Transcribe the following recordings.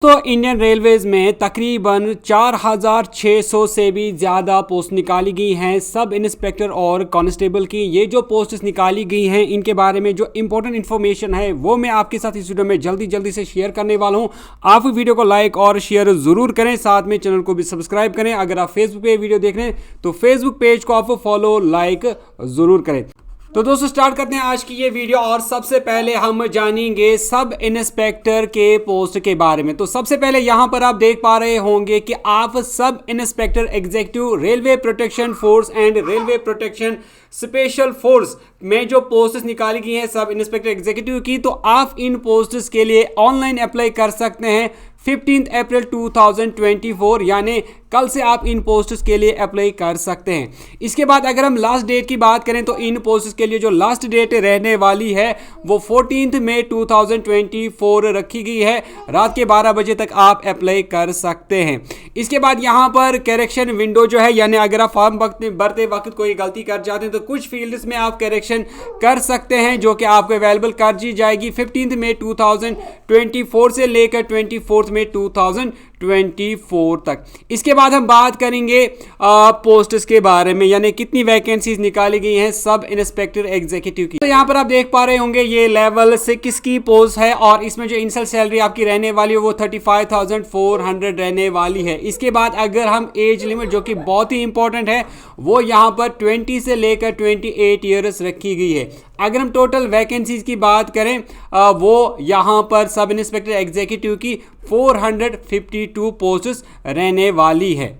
तो Indian railways में तकरीबन 4600 से भी ज़्यादा पोस्ट निकाली गई हैं सब इंस्पेक्टर और कांस्टेबल की। ये जो पोस्ट्स निकाली गई हैं इनके बारे में जो इंपॉर्टेंट इन्फॉर्मेशन है वो मैं आपके साथ इस वीडियो में जल्दी से शेयर करने वाला हूँ। आप वीडियो को लाइक और शेयर ज़रूर करें, साथ में चैनल को भी सब्सक्राइब करें। अगर आप फेसबुक पे वीडियो देख रहे हैं तो फेसबुक पेज को आप फॉलो लाइक ज़रूर करें। तो दोस्तों स्टार्ट करते हैं आज की ये वीडियो और सबसे पहले हम जानेंगे सब इंस्पेक्टर के पोस्ट के बारे में। तो सबसे पहले यहाँ पर आप देख पा रहे होंगे कि आप sub inspector executive railway protection force and railway protection special force में जो पोस्ट्स निकाली गई हैं सब इंस्पेक्टर एग्जीक्यूटिव की, तो आप इन पोस्ट्स के लिए ऑनलाइन अप्लाई कर सकते हैं 15 अप्रैल 2024, यानी कल से आप इन पोस्ट्स के लिए अप्लाई कर सकते हैं। इसके बाद अगर हम लास्ट डेट की बात करें तो इन पोस्ट्स के लिए जो लास्ट डेट रहने वाली है वो 14 मई 2024 रखी गई है। रात के 12 बजे तक आप अप्लाई कर सकते हैं। इसके बाद यहाँ पर करेक्शन विंडो जो है, यानी अगर आप फॉर्म भरते वक्त कोई गलती कर जाते हैं तो कुछ फील्ड्स में आप करेक्शन कर सकते हैं जो कि आपको अवेलेबल कर दी जाएगी 15 मई 2024 से लेकर 24 मई 2024 तक। इसके बाद हम बात करेंगे पोस्ट्स के बारे में, यानी कितनी वैकेंसीज निकाली गई हैं सब इंस्पेक्टर एग्जीक्यूटिव की। तो यहाँ पर आप देख पा रहे होंगे ये लेवल 6 की पोस्ट है और इसमें जो इनिशियल सैलरी आपकी रहने वाली है वो 35,400 रहने वाली है। इसके बाद अगर हम एज लिमिट जो कि बहुत ही इंपॉर्टेंट है वो यहाँ पर 20 से लेकर 28 ईयर्स रखी गई है। अगर हम टोटल वैकेंसीज की बात करें वो यहाँ पर सब इंस्पेक्टर एग्जीक्यूटिव की 452 पोस्ट्स रहने वाली है।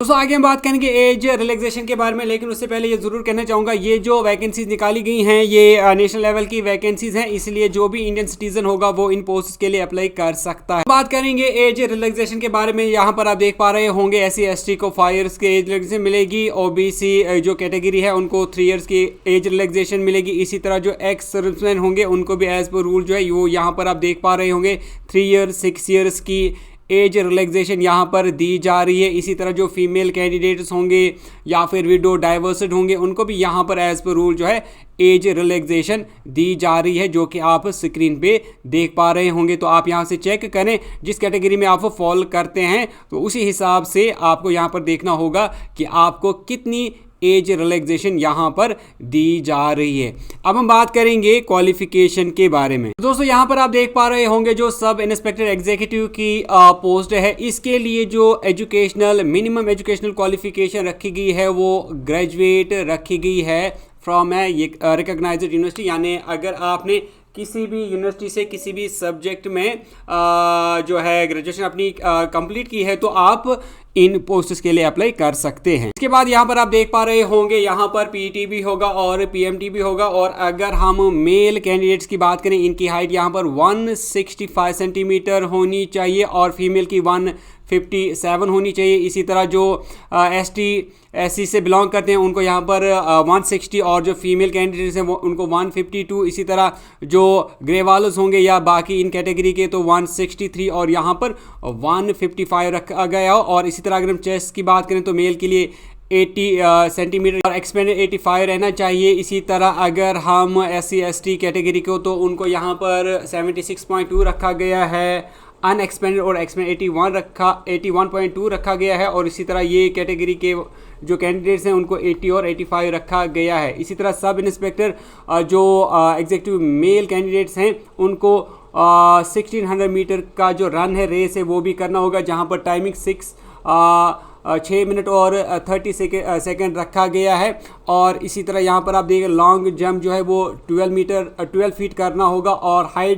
दोस्तों आगे हम बात करेंगे एज रिलैक्सेशन के बारे में, लेकिन उससे पहले ये जरूर कहना चाहूँगा ये जो वैकेंसीज निकाली गई हैं ये नेशनल लेवल की वैकेंसीज हैं, इसलिए जो भी इंडियन सिटीजन होगा वो इन पोस्ट के लिए अप्लाई कर सकता है। बात करेंगे एज रिलैक्सेशन के बारे में, यहाँ पर आप देख पा रहे होंगे SC ST को 5 ईयर्स की एज रिलैक्सेशन मिलेगी, OBC जो कैटेगरी है उनको 3 ईयर्स की एज रिलैक्सेशन मिलेगी। इसी तरह जो एक्स सर्विसमैन होंगे उनको भी एज पर रूल जो है वो यहाँ पर आप देख पा रहे होंगे 3 ईयर्स 6 ईयर्स की एज रिलैक्सेशन यहाँ पर दी जा रही है। इसी तरह जो फीमेल कैंडिडेट्स होंगे या फिर विडो डाइवर्सिड होंगे उनको भी यहाँ पर एज पर रूल जो है एज रिलैक्सेशन दी जा रही है, जो कि आप स्क्रीन पे देख पा रहे होंगे। तो आप यहाँ से चेक करें जिस कैटेगरी में आप फॉलो करते हैं तो उसी हिसाब से आपको यहाँ पर देखना होगा कि आपको कितनी एज रिलैक्सेशन यहाँ पर दी जा रही है। अब हम बात करेंगे क्वालिफिकेशन के बारे में। दोस्तों यहाँ पर आप देख पा रहे होंगे जो सब इंस्पेक्टर एग्जीक्यूटिव की पोस्ट है इसके लिए जो एजुकेशनल मिनिमम एजुकेशनल क्वालिफिकेशन रखी गई है वो ग्रेजुएट रखी गई है फ्रॉम ए रिकॉग्नाइज्ड यूनिवर्सिटी, यानी अगर आपने किसी भी यूनिवर्सिटी से किसी भी सब्जेक्ट में जो है ग्रेजुएशन अपनी कंप्लीट की है तो आप इन पोस्ट्स के लिए अप्लाई कर सकते हैं। इसके बाद यहाँ पर आप देख पा रहे होंगे यहाँ पर PET भी होगा और PMT भी होगा। और अगर हम मेल कैंडिडेट्स की बात करें इनकी हाइट यहाँ पर 165 सेंटीमीटर होनी चाहिए और फीमेल की 157 होनी चाहिए। इसी तरह जो ST SC से बिलोंग करते हैं उनको यहाँ पर 160 और जो फीमेल कैंडिडेट्स हैं वो उनको 152। इसी तरह जो ग्रे वालोस होंगे या बाकी इन कैटेगरी के तो 163 और यहाँ पर 155 रखा गया। और इसी तरह अगर हम चेस्ट की बात करें तो मेल के लिए 80 सेंटीमीटर और एक्सपेंडेड 85 रहना चाहिए। इसी तरह अगर हम SC ST कैटेगरी को तो उनको यहाँ पर 76.2 रखा गया है, अनएक्सपेंडेड और एक्सपेंडेड 81.2 रखा गया है। और इसी तरह ये कैटेगरी के जो कैंडिडेट्स हैं उनको 80 और 85 रखा गया है। इसी तरह सब इंस्पेक्टर जो एग्जीक्यूटिव मेल कैंडिडेट्स हैं उनको 1600 मीटर का जो रन है रेस है वो भी करना होगा, जहां पर टाइमिंग 6 मिनट और 30 सेकेंड रखा गया है। और इसी तरह यहाँ पर आप देखें लॉन्ग जंप जो है वो 12 फीट करना होगा और हाई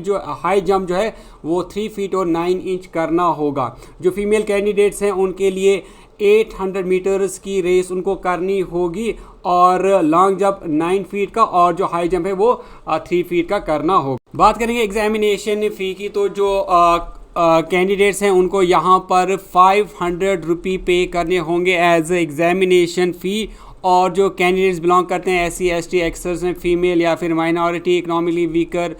जंप जो है वो 3 फीट और 9 इंच करना होगा। जो फीमेल कैंडिडेट्स हैं उनके लिए 800 मीटर्स की रेस उनको करनी होगी और लॉन्ग जंप 9 फीट का और जो हाई जंप है वो 3 फीट का करना होगा। बात करेंगे एग्जामिनेशन फ़ी की, तो जो कैंडिडेट्स हैं उनको यहाँ पर 500 रुपये पे करने होंगे एज एग्जामिनेशन फ़ी। और जो कैंडिडेट्स बिलोंग करते हैं SC ST एक्सर्स में फीमेल या फिर minority economically weaker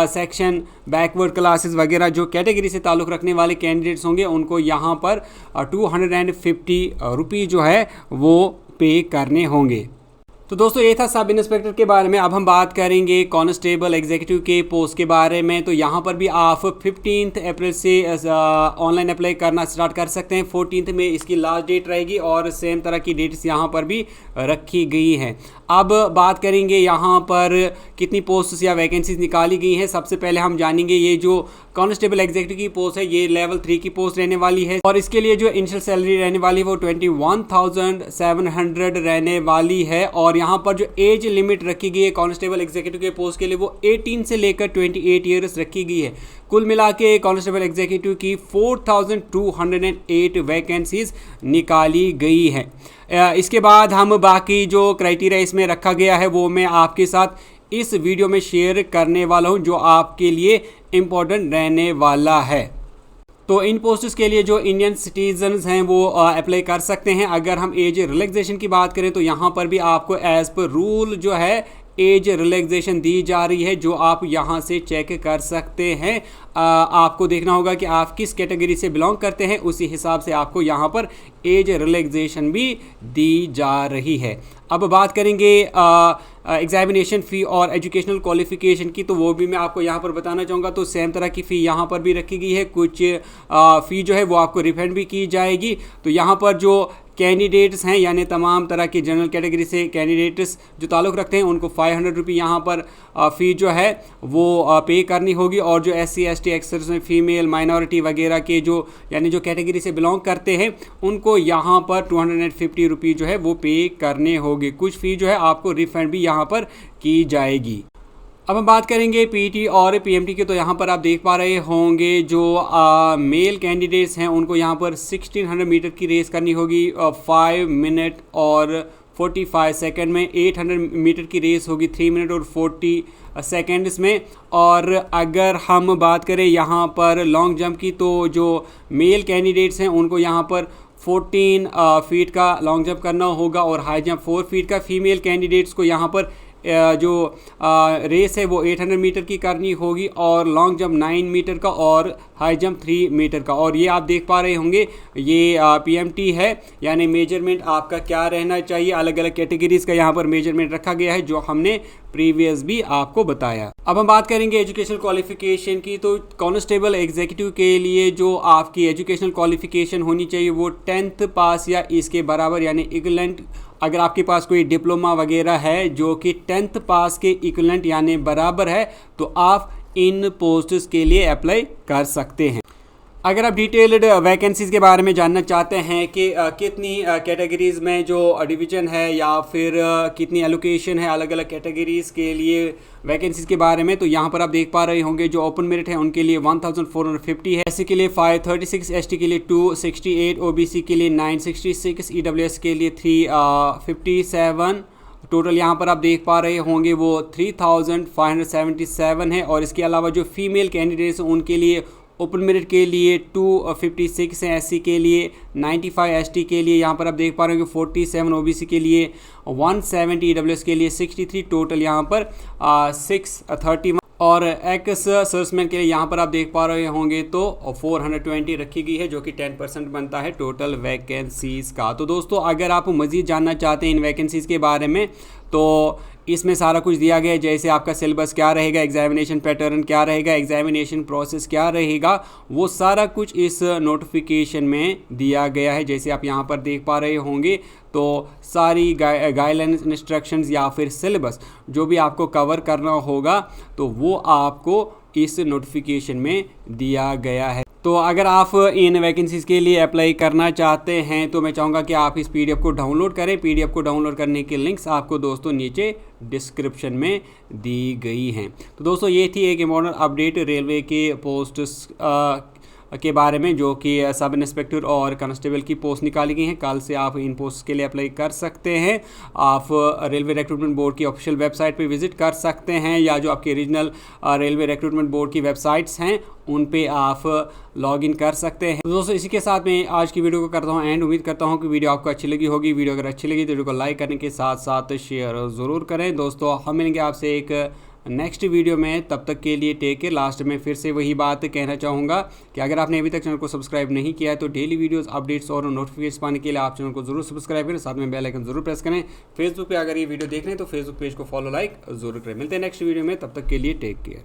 section backward classes वगैरह जो कैटेगरी से ताल्लुक़ रखने वाले कैंडिडेट्स होंगे उनको यहाँ पर 250 रुपये जो है वो पे करने होंगे। तो दोस्तों ये था सब इंस्पेक्टर के बारे में। अब हम बात करेंगे कांस्टेबल एग्जीक्यूटिव के पोस्ट के बारे में। तो यहाँ पर भी आप 15 अप्रैल से ऑनलाइन अप्लाई करना स्टार्ट कर सकते हैं। 14 में इसकी लास्ट डेट रहेगी और सेम तरह की डेट्स यहाँ पर भी रखी गई हैं। अब बात करेंगे यहाँ पर कितनी पोस्ट्स या वैकेंसीज निकाली गई हैं। सबसे पहले हम जानेंगे ये जो कांस्टेबल एग्जीक्यूटिव की पोस्ट है ये लेवल 3 की पोस्ट रहने वाली है और इसके लिए जो इनिशियल सैलरी रहने वाली है वो 21,700 रहने वाली है। और यहाँ पर जो एज लिमिट रखी गई है कांस्टेबल एग्जीक्यूटिव के पोस्ट के लिए वो 18 से लेकर 28 ईयर्स रखी गई है। कुल मिला के कांस्टेबल एग्जीक्यूटिव की 4,208 वैकेंसीज निकाली गई है। इसके बाद हम बाकी जो क्राइटेरिया इसमें रखा गया है वो मैं आपके साथ इस वीडियो में शेयर करने वाला हूं जो आपके लिए इम्पोर्टेंट रहने वाला है। तो इन पोस्ट्स के लिए जो इंडियन सिटीजन्स हैं वो अप्लाई कर सकते हैं। अगर हम एज रिलैक्सेशन की बात करें तो यहाँ पर भी आपको एज पर रूल जो है एज रिलैक्सेशन दी जा रही है जो आप यहाँ से चेक कर सकते हैं। आपको देखना होगा कि आप किस कैटेगरी से बिलोंग करते हैं, उसी हिसाब से आपको यहाँ पर एज रिलैक्सेशन भी दी जा रही है। अब बात करेंगे एग्जामिनेशन फ़ी और एजुकेशनल क्वालिफिकेशन की, तो वो भी मैं आपको यहाँ पर बताना चाहूँगा। तो सेम तरह की फ़ी यहाँ पर भी रखी गई है। कुछ फ़ी जो है वो आपको रिफंड भी की जाएगी। तो यहाँ पर जो कैंडिडेट्स हैं यानी तमाम तरह की जनरल कैटेगरी से कैंडिडेट्स जो ताल्लुक़ रखते हैं उनको 500 रुपये यहाँ पर फ़ी जो है वो पे करनी होगी। और जो SC ST एक्सर्स में फीमेल माइनॉरिटी वगैरह के जो यानी जो कैटेगरी से बिलोंग करते हैं उनको यहाँ पर 250 रुपये जो है वो पे करने होंगे। कुछ फ़ी जो है आपको रिफ़ंड भी यहाँ पर की जाएगी। अब हम बात करेंगे पीटी और पीएमटी की। तो यहाँ पर आप देख पा रहे होंगे जो मेल कैंडिडेट्स हैं उनको यहाँ पर 1600 मीटर की रेस करनी होगी 5 मिनट और 45 सेकंड में। 800 मीटर की रेस होगी 3 मिनट और 40 सेकेंड्स में। और अगर हम बात करें यहाँ पर लॉन्ग जंप की तो जो मेल कैंडिडेट्स हैं उनको यहाँ पर 14 फीट का लॉन्ग जंप करना होगा और हाई जंप 4 फीट का। फीमेल कैंडिडेट्स को यहाँ पर जो रेस है वो 800 मीटर की करनी होगी और लॉन्ग जंप 9 मीटर का और हाई जंप 3 मीटर का। और ये आप देख पा रहे होंगे ये पीएमटी है यानी मेजरमेंट आपका क्या रहना चाहिए। अलग अलग कैटेगरीज का यहाँ पर मेजरमेंट रखा गया है जो हमने प्रीवियस भी आपको बताया। अब हम बात करेंगे एजुकेशनल क्वालिफिकेशन की। तो कांस्टेबल एग्जीक्यूटिव के लिए जो आपकी एजुकेशनल क्वालिफिकेशन होनी चाहिए वो 10th पास या इसके बराबर यानी इक्विवेलेंट। अगर आपके पास कोई डिप्लोमा वगैरह है जो कि 10th पास के इक्विवेलेंट यानी बराबर है तो आप इन पोस्ट्स के लिए अप्लाई कर सकते हैं। अगर आप डिटेल्ड वैकेंसीज़ के बारे में जानना चाहते हैं कि कितनी कैटेगरीज़ में जो डिवीज़न है या फिर कितनी एलोकेशन है अलग अलग कैटेगरीज़ के लिए वैकेंसीज़ के बारे में, तो यहाँ पर आप देख पा रहे होंगे जो ओपन मेरिट है उनके लिए 1450 है, SC के लिए 536, ST के लिए 268, OBC के लिए 966, EWS के लिए 357। टोटल यहाँ पर आप देख पा रहे होंगे वो 3577 है। और इसके अलावा जो फीमेल कैंडिडेट्स हैं उनके लिए ओपन मेरिट के लिए 256 है, SC के लिए 95, ST के लिए यहाँ पर आप देख पा रहे होंगे 47, OBC के लिए 170, EWS के लिए 63। टोटल यहाँ पर 631 और एक्स सर्विसमैन के लिए यहाँ पर आप देख पा रहे होंगे तो 420 रखी गई है जो कि 10% बनता है टोटल वैकेंसीज़ का। तो दोस्तों अगर आप मज़ीद जानना चाहते हैं इन वैकेंसीज़ के बारे में तो इसमें सारा कुछ दिया गया है, जैसे आपका सिलेबस क्या रहेगा, एग्जामिनेशन पैटर्न क्या रहेगा, एग्जामिनेशन प्रोसेस क्या रहेगा, वो सारा कुछ इस नोटिफिकेशन में दिया गया है। जैसे आप यहाँ पर देख पा रहे होंगे तो सारी गाइडलाइंस इंस्ट्रक्शंस या फिर सिलेबस जो भी आपको कवर करना होगा तो वो आपको इस नोटिफिकेशन में दिया गया है। तो अगर आप इन वैकेंसीज़ के लिए अप्लाई करना चाहते हैं तो मैं चाहूँगा कि आप इस PDF को डाउनलोड करें। PDF को डाउनलोड करने के लिंक्स आपको दोस्तों नीचे डिस्क्रिप्शन में दी गई हैं। तो दोस्तों ये थी एक इम्पोर्टेंट अपडेट रेलवे के पोस्ट्स के बारे में जो कि सब इंस्पेक्टर और कांस्टेबल की पोस्ट निकाली गई हैं। कल से आप इन पोस्ट के लिए अप्लाई कर सकते हैं। आप रेलवे रिक्रूटमेंट बोर्ड की ऑफिशियल वेबसाइट पे विजिट कर सकते हैं या जो आपके रीजनल रेलवे रिक्रूटमेंट बोर्ड की वेबसाइट्स हैं उन पे आप लॉग इन कर सकते हैं। तो दोस्तों इसी के साथ मैं आज की वीडियो को करता हूँ एंड उम्मीद करता हूँ कि वीडियो आपको अच्छी लगी होगी। वीडियो अगर अच्छी लगी तो वीडियो को लाइक करने के साथ साथ शेयर ज़रूर करें। दोस्तों हम मिलेंगे आपसे एक नेक्स्ट वीडियो में। तब तक के लिए टेक केयर। लास्ट में फिर से वही बात कहना चाहूँगा कि अगर आपने अभी तक चैनल को सब्सक्राइब नहीं किया है तो डेली वीडियोस अपडेट्स और नोटिफिकेशन पाने के लिए आप चैनल को जरूर सब्सक्राइब करें, साथ में बेल आइकन जरूर प्रेस करें। फेसबुक पे अगर ये वीडियो देख रहे हैं तो फेसबुक पेज को फॉलो लाइक जरूर करें। मिलते हैं नेक्स्ट वीडियो में, तब तक के लिए टेक केयर।